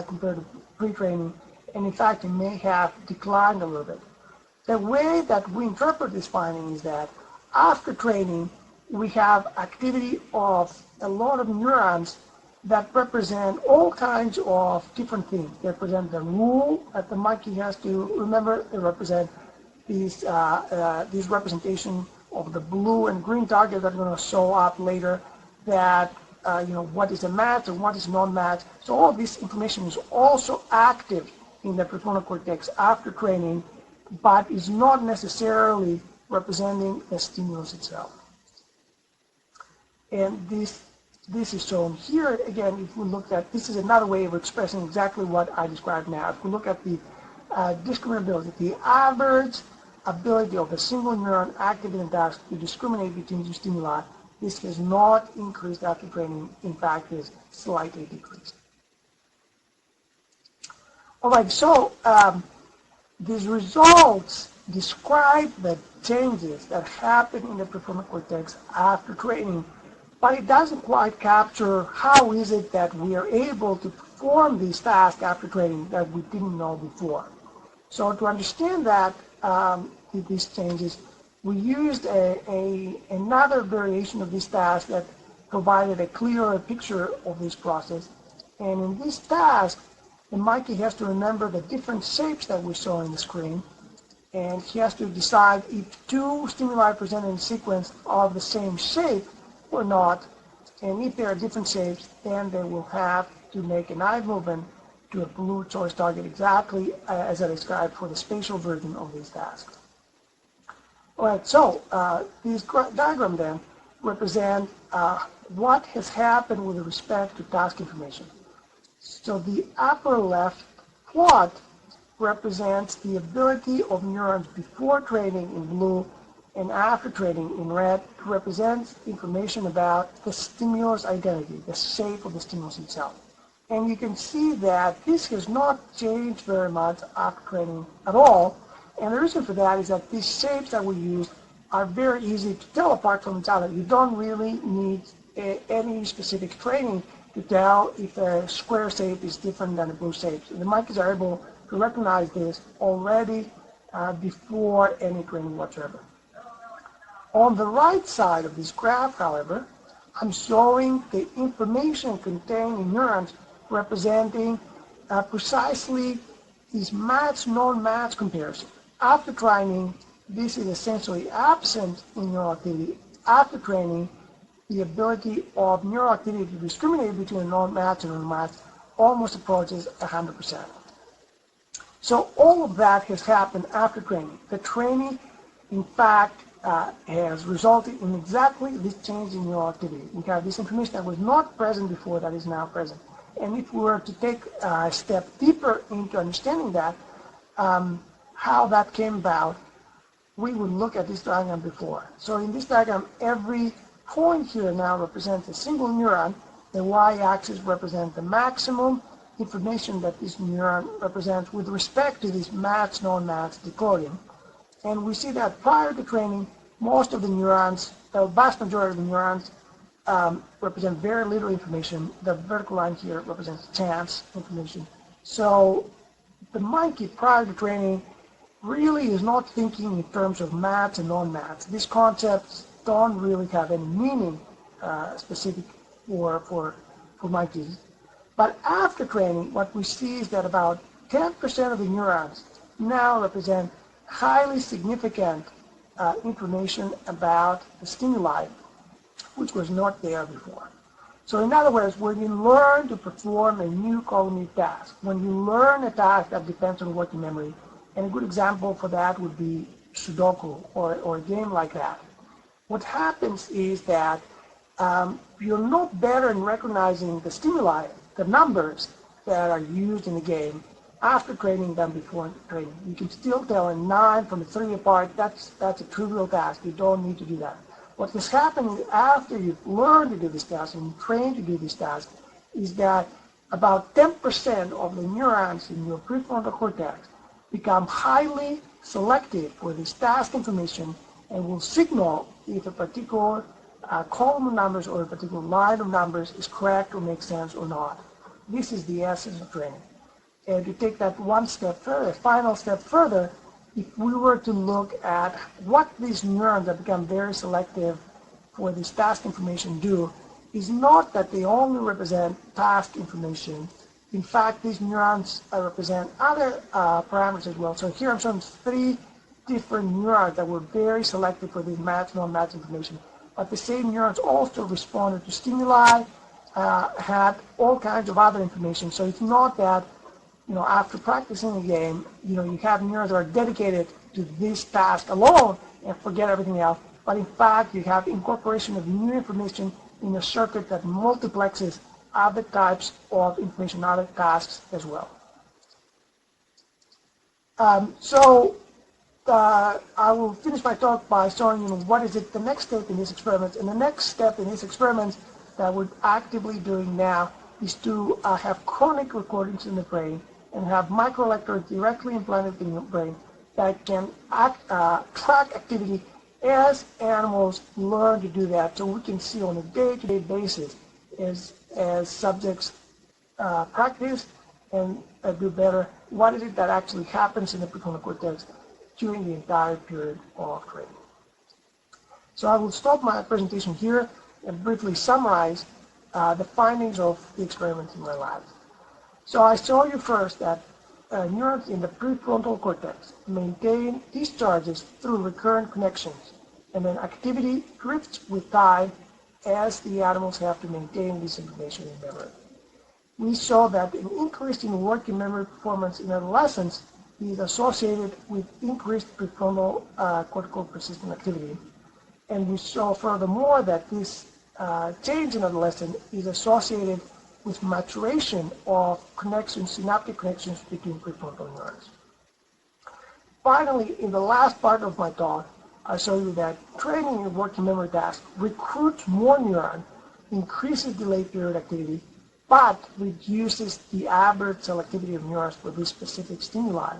compared to pre-training, and in fact it may have declined a little bit. The way that we interpret this finding is that after training, we have activity of a lot of neurons that represent all kinds of different things. They represent the rule that the monkey has to remember. They represent these representation of the blue and green target that are going to show up later, that what is a match and what is non-match. So all this information is also active in the prefrontal cortex after training, but is not necessarily representing the stimulus itself. And this is shown here. Again, if we look at, this is another way of expressing exactly what I described now. If we look at the discriminability, the average ability of a single neuron active in a task to discriminate between two stimuli, this has not increased after training. In fact, is slightly decreased. All right, so these results describe the changes that happen in the prefrontal cortex after training, but it doesn't quite capture how is it that we are able to perform these tasks after training that we didn't know before. So to understand that, these changes, we used another variation of this task that provided a clearer picture of this process. And in this task, the monkey has to remember the different shapes that we saw in the screen, and he has to decide if two stimuli presented in sequence are of the same shape or not, and if they are different shapes, then they will have to make an eye movement to a blue choice target, exactly as I described for the spatial version of these tasks. All right, so these diagrams then represent what has happened with respect to task information. So the upper left plot represents the ability of neurons before training in blue and after training in red to represent information about the stimulus identity, the shape of the stimulus itself. And you can see that this has not changed very much after training at all. And the reason for that is that these shapes that we use are very easy to tell apart from each other. You don't really need any specific training to tell if a square shape is different than a blue shape. So the monkeys are able to recognize this already before any training whatsoever. On the right side of this graph, however, I'm showing the information contained in neurons representing precisely this match-non-match comparison. After training, this is essentially absent in neural activity. After training, the ability of neural activity to discriminate between non-match and non-match almost approaches 100%. So all of that has happened after training. The training, in fact, has resulted in exactly this change in neural activity. We have this information that was not present before that is now present. And if we were to take a step deeper into understanding that, how that came about, we would look at this diagram before. So in this diagram, every point here now represents a single neuron. The y-axis represents the maximum information that this neuron represents with respect to this match, non-match decoding. And we see that prior to training, most of the neurons, the vast majority of the neurons, represent very little information. The vertical line here represents chance information. So the monkey prior to training really is not thinking in terms of match and non-match. These concepts don't really have any meaning specific for monkeys. But after training, what we see is that about 10% of the neurons now represent highly significant information about the stimuli, which was not there before. So in other words, when you learn to perform a new cognitive task, when you learn a task that depends on working memory, and a good example for that would be Sudoku or a game like that, what happens is that you're not better in recognizing the stimuli, the numbers that are used in the game after training than before training. You can still tell a 9 from a 3 apart. That's a trivial task. You don't need to do that. What is happening after you've learned to do this task and trained to do this task is that about 10% of the neurons in your prefrontal cortex become highly selective for this task information and will signal if a particular column of numbers or a particular line of numbers is correct or makes sense or not. This is the essence of training. And to take that one step further, final step further, if we were to look at what these neurons that become very selective for this task information do, is not that they only represent task information. In fact, these neurons represent other parameters as well. So here I'm showing 3 different neurons that were very selective for this match, non-match information. But the same neurons also responded to stimuli, had all kinds of other information. So it's not that, after practicing a game, you have neurons that are dedicated to this task alone and forget everything else. But in fact, you have incorporation of new information in a circuit that multiplexes other types of information, other tasks as well. I will finish my talk by showing you what is the next step in these experiments. And the next step in these experiments that we're actively doing now is to have chronic recordings in the brain and have microelectrodes directly implanted in the brain that can track activity as animals learn to do that. So we can see on a day-to-day basis as subjects practice and do better, what is it that actually happens in the prefrontal cortex during the entire period of training. So I will stop my presentation here and briefly summarize the findings of the experiments in my lab. So I show you first that neurons in the prefrontal cortex maintain discharges through recurrent connections, and then activity drifts with time as the animals have to maintain this information in memory. We saw that an increase in working memory performance in adolescence is associated with increased prefrontal cortical persistent activity. And we saw furthermore that this change in adolescence is associated with maturation of connections, synaptic connections between prefrontal neurons. Finally, in the last part of my talk, I show you that training in working memory tasks recruits more neurons, increases delayed period activity, but reduces the average selectivity of neurons for this specific stimuli.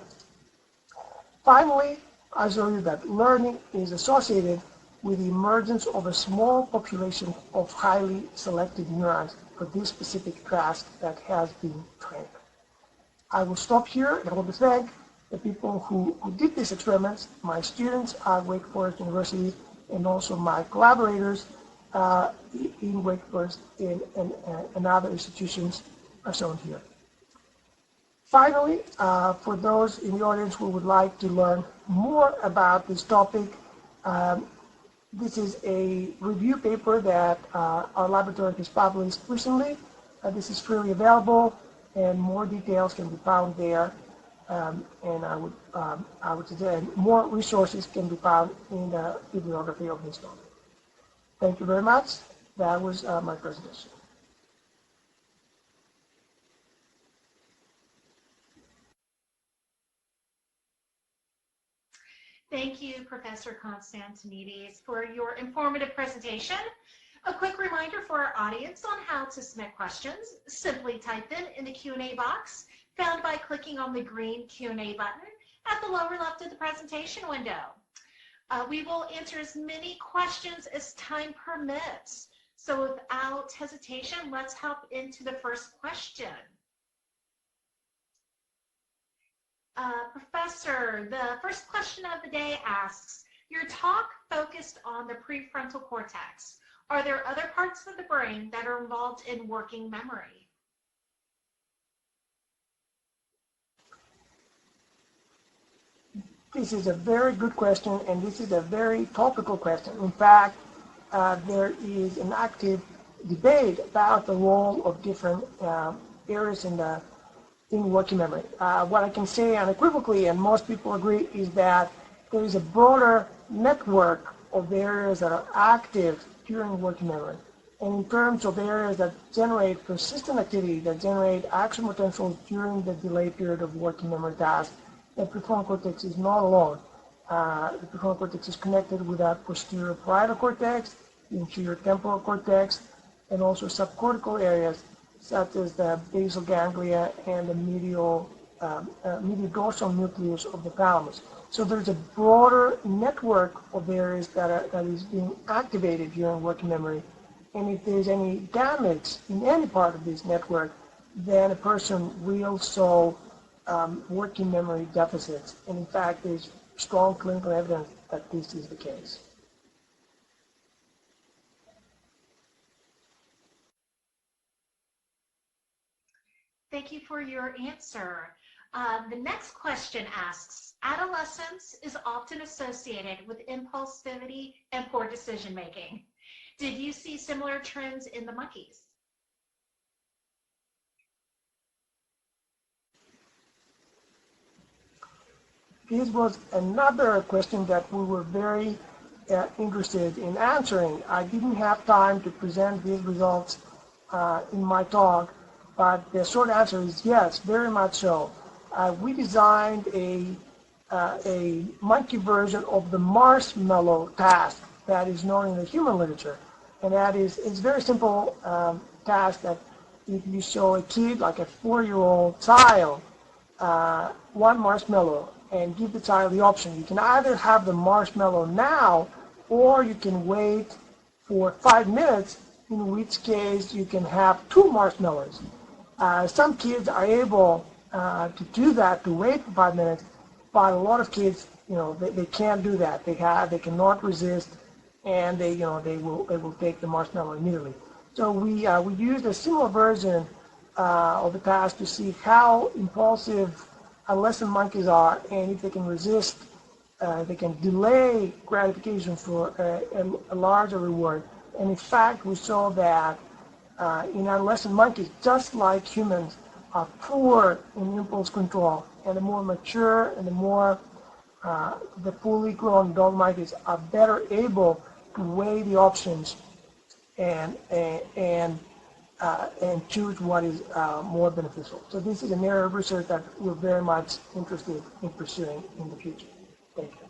Finally, I show you that learning is associated with the emergence of a small population of highly selective neurons for this specific task that has been trained. I will stop here and I want to thank the people who did these experiments, my students at Wake Forest University, and also my collaborators in Wake Forest and other institutions are shown here. Finally, for those in the audience who would like to learn more about this topic, this is a review paper that our laboratory has published recently. This is freely available, and more details can be found there. And I would suggest more resources can be found in the bibliography of this topic. Thank you very much. That was my presentation. Thank you, Professor Constantinidis, for your informative presentation. A quick reminder for our audience on how to submit questions. Simply type them in the Q&A box found by clicking on the green Q&A button at the lower left of the presentation window. We will answer as many questions as time permits. So without hesitation, let's hop into the first question. Professor, the first question of the day asks, your talk focused on the prefrontal cortex. Are there other parts of the brain that are involved in working memory? This is a very good question, and this is a very topical question. In fact, there is an active debate about the role of different areas in working memory. What I can say unequivocally, and most people agree, is that there is a broader network of areas that are active during working memory. And in terms of areas that generate persistent activity, that generate action potentials during the delayed period of working memory tasks, the prefrontal cortex is not alone. The prefrontal cortex is connected with that posterior parietal cortex, the inferior temporal cortex, and also subcortical areas such as the basal ganglia and the medial dorsal nucleus of the thalamus. So there's a broader network of areas that is being activated during working memory. And if there's any damage in any part of this network, then a person will show working memory deficits. And in fact, there's strong clinical evidence that this is the case. Thank you for your answer. The next question asks, adolescence is often associated with impulsivity and poor decision making. Did you see similar trends in the monkeys? This was another question that we were very interested in answering. I didn't have time to present these results in my talk, but the short answer is yes, very much so. We designed a monkey version of the marshmallow task that is known in the human literature. And that is, it's a very simple task that if you show a kid, like a 4-year-old child, one marshmallow and give the child the option, you can either have the marshmallow now or you can wait for 5 minutes, in which case you can have 2 marshmallows. Some kids are able to do that, to wait for 5 minutes, but a lot of kids, they can't do that. They cannot resist, and they will take the marshmallow immediately. So we used a similar version of the task to see how impulsive adolescent monkeys are, and if they can resist, they can delay gratification for a larger reward. And in fact, we saw that in adolescent monkeys, just like humans, are poor in impulse control, and the more mature and the more the fully grown adult monkeys are better able to weigh the options and choose what is more beneficial. So this is an area of research that we're very much interested in pursuing in the future. Thank you.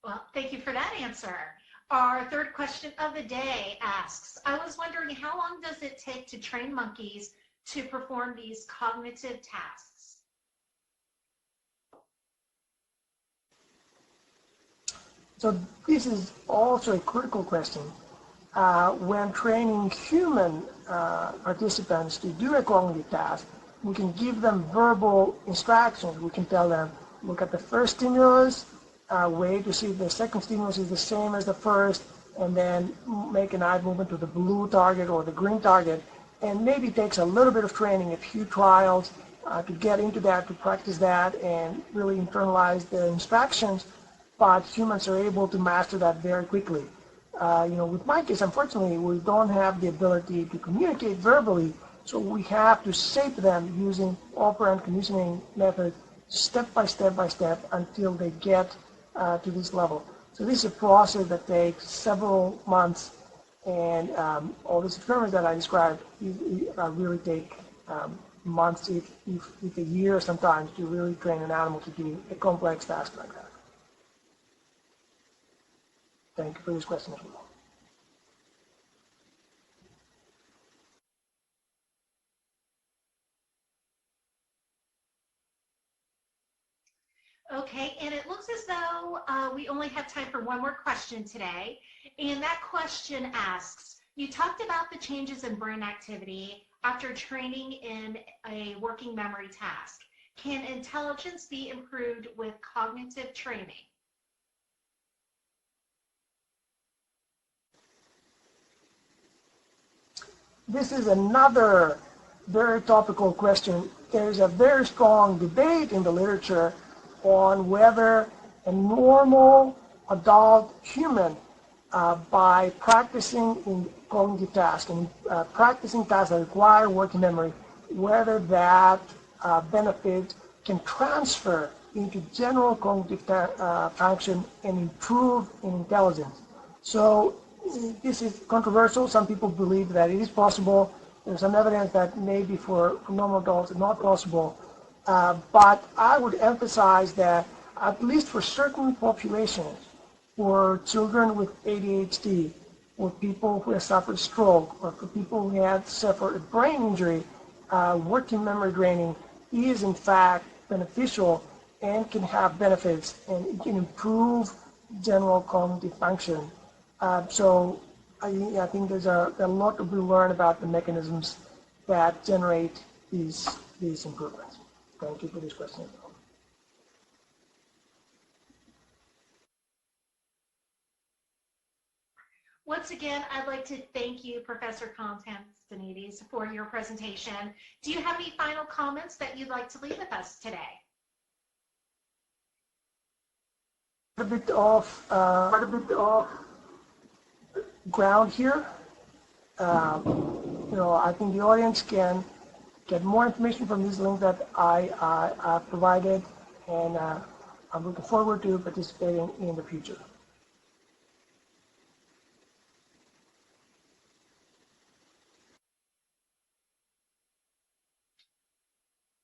Well, thank you for that answer. Our third question of the day asks, I was wondering how long does it take to train monkeys to perform these cognitive tasks? So this is also a critical question. When training human participants to do a cognitive task, we can give them verbal instructions. We can tell them, look at the first stimulus, wait to see if the second stimulus is the same as the first, and then make an eye movement to the blue target or the green target. And maybe it takes a little bit of training, a few trials to get into that, to practice that, and really internalize the instructions. But humans are able to master that very quickly. With monkeys, unfortunately, we don't have the ability to communicate verbally, so we have to shape them using operant conditioning methods step by step by step until they get to this level. So this is a process that takes several months And all these experiments that I described really take months, if a year sometimes, to really train an animal to do a complex task like that. Thank you for this question as well. Okay, and it looks as though we only have time for one more question today. And that question asks, you talked about the changes in brain activity after training in a working memory task. Can intelligence be improved with cognitive training? This is another very topical question. There's a very strong debate in the literature on whether a normal adult human, by practicing in cognitive tasks and practicing tasks that require working memory, whether that benefit can transfer into general cognitive function and improve in intelligence. So this is controversial. Some people believe that it is possible. There's some evidence that maybe for normal adults it's not possible. But I would emphasize that at least for certain populations, for children with ADHD, or people who have suffered stroke, or for people who have suffered a brain injury, working memory training is in fact beneficial and can have benefits, and it can improve general cognitive function. So I think there's a lot to be learned about the mechanisms that generate these improvements. Thank you for this question. Once again, I'd like to thank you, Professor Constantinidis, for your presentation. Do you have any final comments that you'd like to leave with us today? Quite a bit of ground here. I think the audience can get more information from these links that I provided, and I'm looking forward to participating in the future.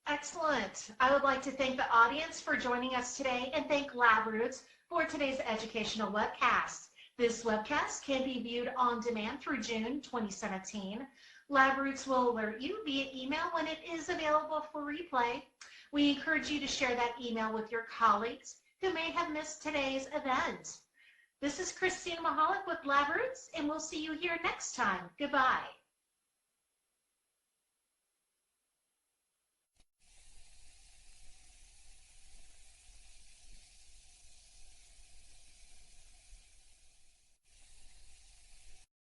Excellent. I would like to thank the audience for joining us today and thank LabRoots for today's educational webcast. This webcast can be viewed on demand through June 2017. LabRoots will alert you via email when it is available for replay. We encourage you to share that email with your colleagues who may have missed today's event. This is Christina Mahalik with LabRoots, and we'll see you here next time. Goodbye.